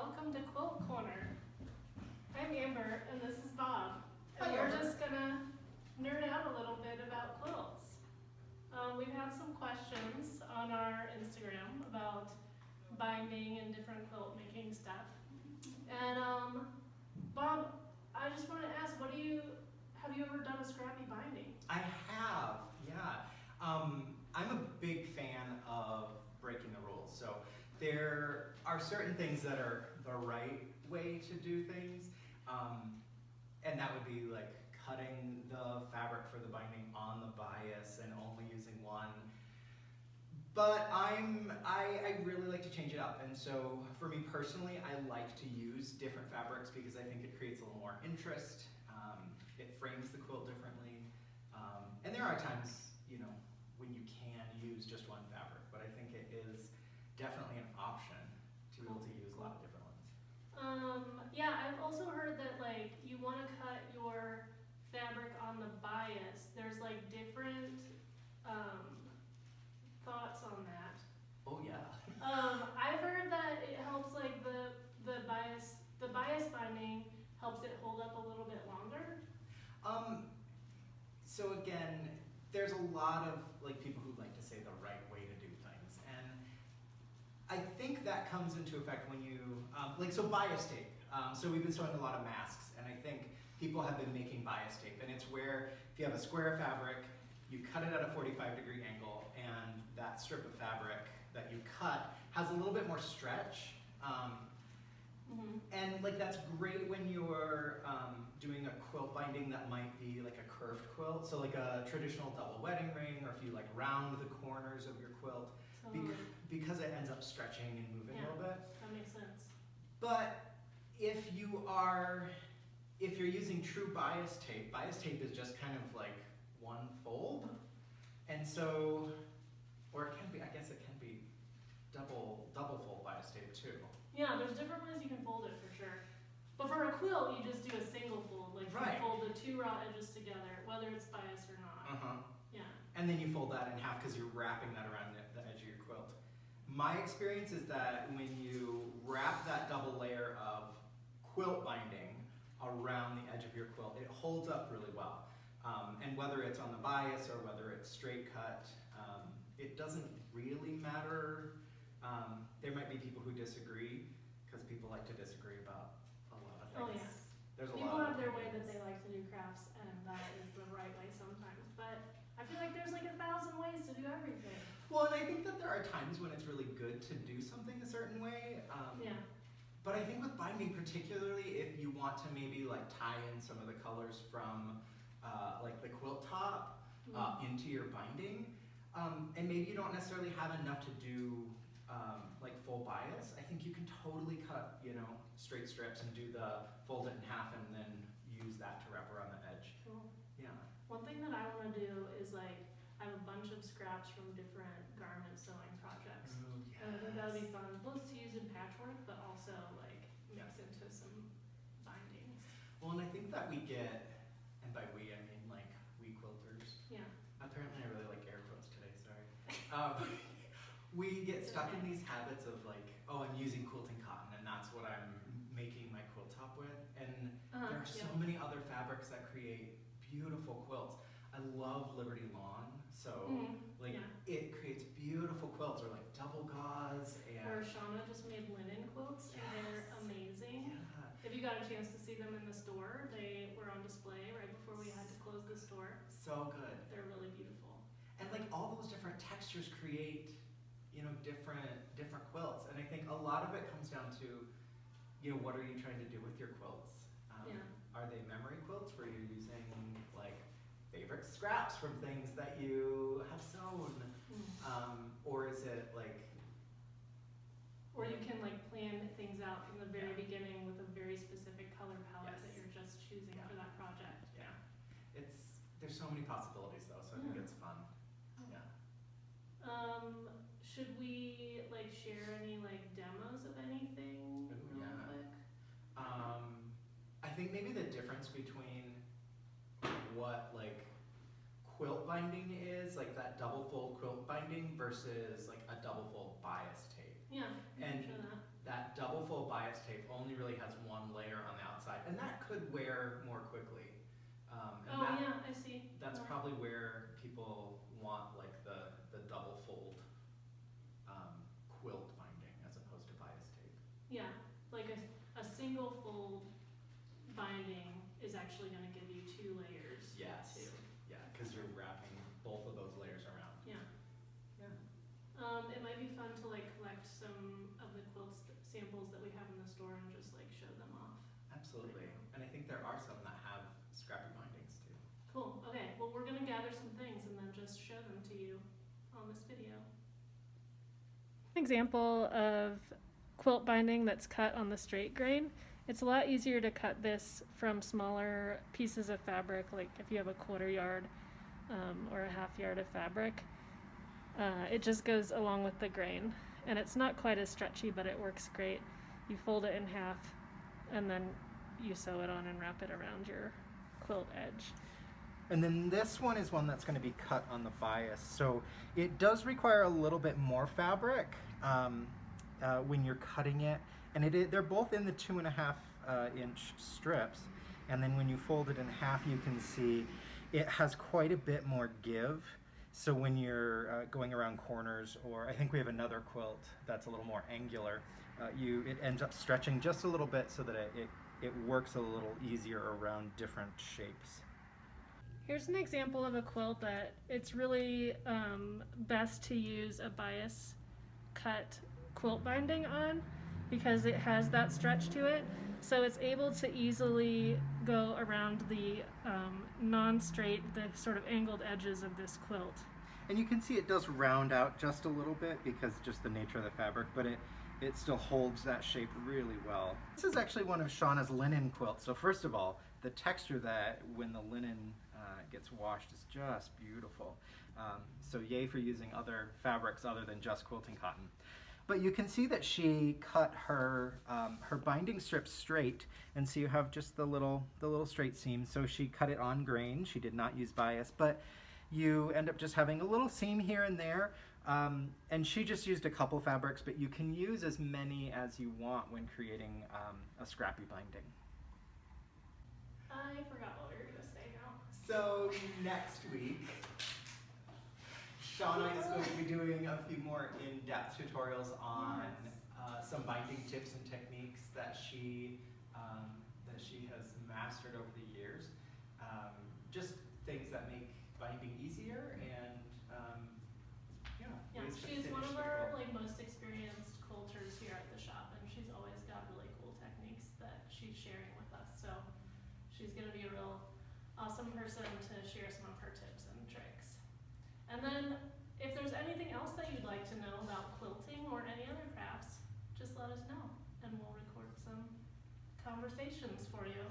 welcome to Quilt Corner. I'm Amber and this is Bob. And Hi, we're Amber. just gonna nerd out a little bit about quilts. We've had some questions on our Instagram about binding and different quilt making stuff. And Bob, I just wanted to ask, have you ever done a scrappy binding? I have, yeah. I'm a big fan of breaking the rules. So there are certain things that are the right way to do things. And that would be like cutting the fabric for the binding on the bias and only using one. But I really like to change it up, and so for me personally, I like to use different fabrics because I think it creates a little more interest. It frames the quilt differently, and there are times, when you can use just one fabric, but I think it is definitely an option to be able to use a lot of different ones. Yeah, I've also heard that like you want to cut your fabric on the bias. There's like different thoughts on that. Oh yeah. I've heard that it helps like the bias binding helps it hold up a little bit longer. So again, there's a lot of like people who like to say the right way to do things, and I think that comes into effect when you so bias tape. So we've been sewing a lot of masks, and I think people have been making bias tape, and it's where if you have a square of fabric, you cut it at a 45-degree angle, and that strip of fabric that you cut has a little bit more stretch. And like that's great when you're doing a quilt binding that might be like a curved quilt, so like a traditional double wedding ring, or if you like round the corners of your quilt, because it ends up stretching and moving a little bit. That makes sense. But if you're using true bias tape is just kind of like one fold, and so, or it can be, I guess it can be double fold bias tape too. Yeah, there's different ways you can fold it for sure. But for a quilt, you just do a single fold, like you fold the two raw edges together, whether it's bias or not. Yeah. And then you fold that in half because you're wrapping that around the edge of your quilt. My experience is that when you wrap that double layer of quilt binding around the edge of your quilt, it holds up really well. And whether it's on the bias or whether it's straight cut, it doesn't really matter. There might be people who disagree, because people like to disagree about a lot of things. Oh yeah. There's a People lot have of their way opinions. that they like to do crafts, and that is the right way sometimes. But I feel like there's like 1,000 ways to do everything. Well, and I think that there are times when it's really good to do something a certain way. Yeah. But I think with binding particularly, if you want to maybe like tie in some of the colors from like the quilt top into your binding, and maybe you don't necessarily have enough to do like full bias, I think you can totally cut, straight strips and do the fold it in half and then use that to wrap around the edge. Cool. Yeah. One thing that I want to do is like I have a bunch of scraps from different garment sewing projects. Ooh, And I think that would be yes. fun, both to use in patchwork, but also like mix into some bindings. Well, and I think that we get, and by we I mean like we quilters. Yeah. Apparently I really like air quotes today, sorry. We get stuck in these habits of like, oh, I'm using quilting cotton and that's what I'm making my quilt top with. And there are so many other fabrics that create beautiful quilts. I love Liberty Lawn, so it creates beautiful quilts, or like double gauze and... Or Shauna just made linen quilts, and they're amazing. Yeah. If you got a chance to see them in the store, they were on display right before we had to close the store. So good. They're really beautiful. And like all those different textures create, different quilts. And I think a lot of it comes down to, what are you trying to do with your quilts? Are they memory quilts where you're using like favorite scraps from things that you have sewn? Or is it like... Or you can like plan things out from the very beginning with a very specific color palette that you're just choosing for that project. Yeah. There's so many possibilities though, so I think it's fun. Yeah. Should we like share any like demos of anything real quick? I think maybe the difference between what like quilt binding is, like that double fold quilt binding versus like a double fold bias tape. Yeah, you And can show that. that double fold bias tape only really has one layer on the outside, and that could wear more quickly. And Oh yeah, I see. that's Yeah. probably where people want like the double fold quilt binding as opposed to bias tape. Yeah, like a single fold binding is actually going to give you 2 layers. Yes. Too. Yeah, because you're wrapping both of those layers around. Yeah. Yeah. It might be fun to like collect some of the quilts samples that we have in the store and just like show them off. Absolutely. And I think there are some that have scrappy bindings too. Cool. Okay. Well, we're gonna gather some things and then just show them to you on this video. Example of quilt binding that's cut on the straight grain. It's a lot easier to cut this from smaller pieces of fabric, like if you have a 1/4 yard or a 1/2 yard of fabric. It just goes along with the grain, and it's not quite as stretchy, but it works great. You fold it in half, and then you sew it on and wrap it around your quilt edge. And then this one is one that's going to be cut on the bias. So it does require a little bit more fabric when you're cutting it. And they're both in the 2.5 inch strips. And then when you fold it in half, you can see it has quite a bit more give. So when you're going around corners, or I think we have another quilt that's a little more angular, it ends up stretching just a little bit so that it works a little easier around different shapes. Here's an example of a quilt that it's really best to use a bias cut quilt binding on because it has that stretch to it. So it's able to easily go around the non-straight, the sort of angled edges of this quilt. And you can see it does round out just a little bit because just the nature of the fabric, but it still holds that shape really well. This is actually one of Shauna's linen quilts. So first of all, the texture that when the linen gets washed is just beautiful. So yay for using other fabrics other than just quilting cotton. But you can see that she cut her binding strips straight, and so you have just the little straight seam. So she cut it on grain. She did not use bias, but you end up just having a little seam here and there. And she just used a couple fabrics, but you can use as many as you want when creating a scrappy binding. I forgot what we were going to say now. So next week, Shauna is going to be doing a few more in-depth tutorials on some binding tips and techniques that she has mastered over the years. Just things that make binding easier and Yeah, she's one of our most experienced quilters here at the shop, and she's always got really cool techniques that she's sharing with us. So she's going to be a real awesome person to share some of her tips and tricks. And then if there's anything else that you'd like to know about quilting or any other crafts, just let us know and we'll record some conversations for you.